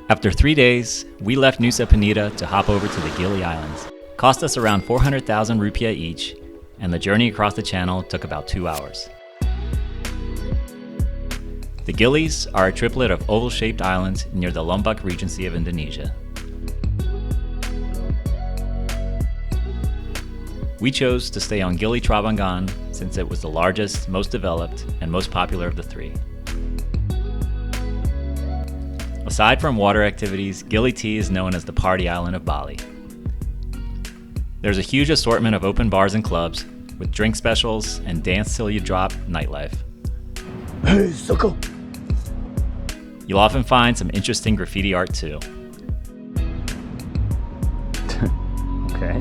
After 3 days, we left Nusa Penida to hop over to the Gili Islands. Cost us around 400,000 rupiah each, and the journey across the channel took about 2 hours. The Gilis are a triplet of oval-shaped islands near the Lombok Regency of Indonesia. We chose to stay on Gili Trawangan since it was the largest, most developed, and most popular of the three. Aside from water activities, Gili T is known as the party island of Bali. There's a huge assortment of open bars and clubs with drink specials and dance till you drop nightlife. Hey, sucker! You'll often find some interesting graffiti art too. Okay.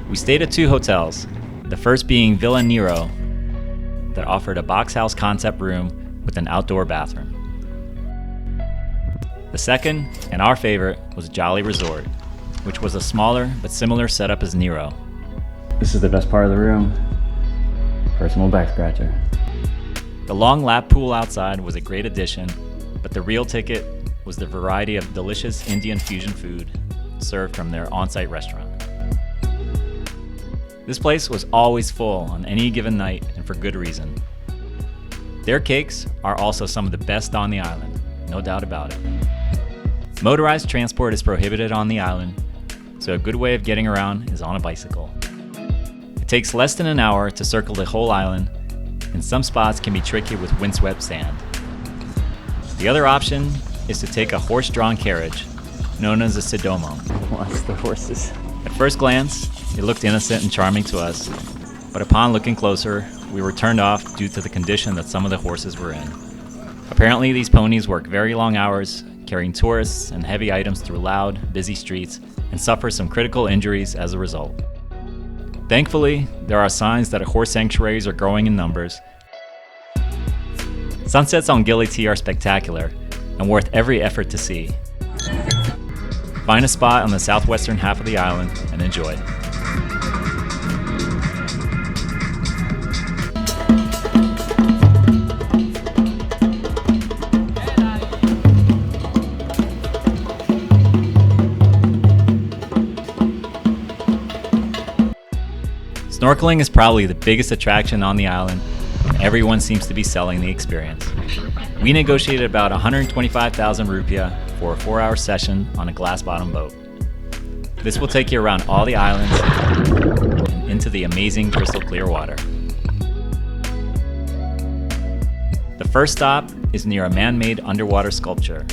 We stayed at 2 hotels, the first being Villa Nero, that offered a box house concept room with an outdoor bathroom. The second, and our favorite, was Jolly Resort, which was a smaller but similar setup as Nero. This is the best part of the room. Personal back scratcher. The long lap pool outside was a great addition, but the real ticket was the variety of delicious Indian fusion food served from their on-site restaurant. This place was always full on any given night, and for good reason. Their cakes are also some of the best on the island, no doubt about it. Motorized transport is prohibited on the island, so a good way of getting around is on a bicycle. It takes less than an hour to circle the whole island, and some spots can be tricky with windswept sand. The other option is to take a horse-drawn carriage, known as a sidomo. Wants the horses. At first glance, it looked innocent and charming to us, but upon looking closer, we were turned off due to the condition that some of the horses were in. Apparently, these ponies work very long hours, carrying tourists and heavy items through loud, busy streets, and suffer some critical injuries as a result. Thankfully, there are signs that horse sanctuaries are growing in numbers. Sunsets on Gili T are spectacular and worth every effort to see. Find a spot on the southwestern half of the island and enjoy. Snorkeling is probably the biggest attraction on the island, and everyone seems to be selling the experience. We negotiated about 125,000 rupiah for a 4-hour session on a glass-bottom boat. This will take you around all the islands and into the amazing crystal clear water. The first stop is near a man-made underwater sculpture,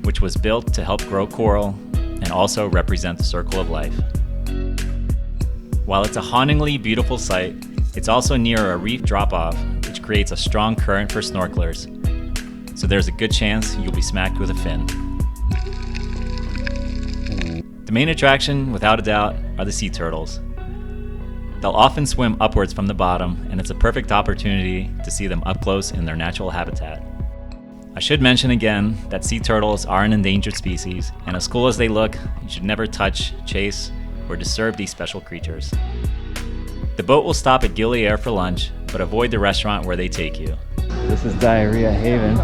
which was built to help grow coral and also represent the circle of life. While it's a hauntingly beautiful sight, it's also near a reef drop-off, which creates a strong current for snorkelers, so there's a good chance you'll be smacked with a fin. The main attraction, without a doubt, are the sea turtles. They'll often swim upwards from the bottom, and it's a perfect opportunity to see them up close in their natural habitat. I should mention again that sea turtles are an endangered species, and as cool as they look, you should never touch, chase, or disturb these special creatures. The boat will stop at Gili Air for lunch, but avoid the restaurant where they take you. This is Diarrhea Haven.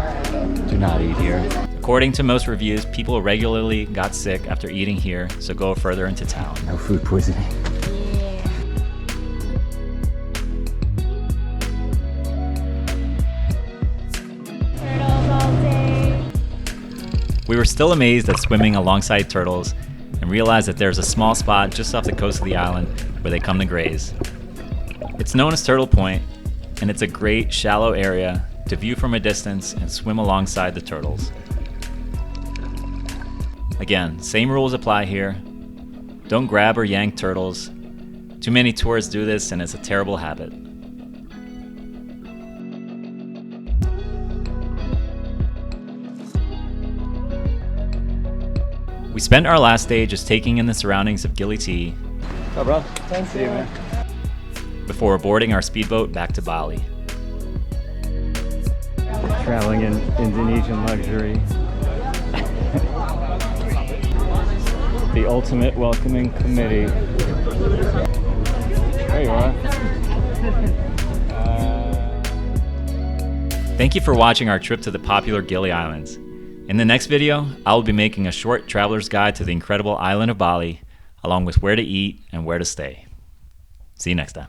Do not eat here. According to most reviews, people regularly got sick after eating here, so go further into town. No food poisoning. Turtles all day. We were still amazed at swimming alongside turtles and realized that there's a small spot just off the coast of the island where they come to graze. It's known as Turtle Point, and it's a great shallow area to view from a distance and swim alongside the turtles. Again, same rules apply here. Don't grab or yank turtles. Too many tourists do this, and it's a terrible habit. We spent our last day just taking in the surroundings of Gili T. Oh, bro. Thanks, see you, man. Before boarding our speedboat back to Bali. Traveling in Indonesian luxury. The ultimate welcoming committee. There you are. Thank you for watching our trip to the popular Gili Islands. In the next video, I will be making a short traveler's guide to the incredible island of Bali, along with where to eat and where to stay. See you next time.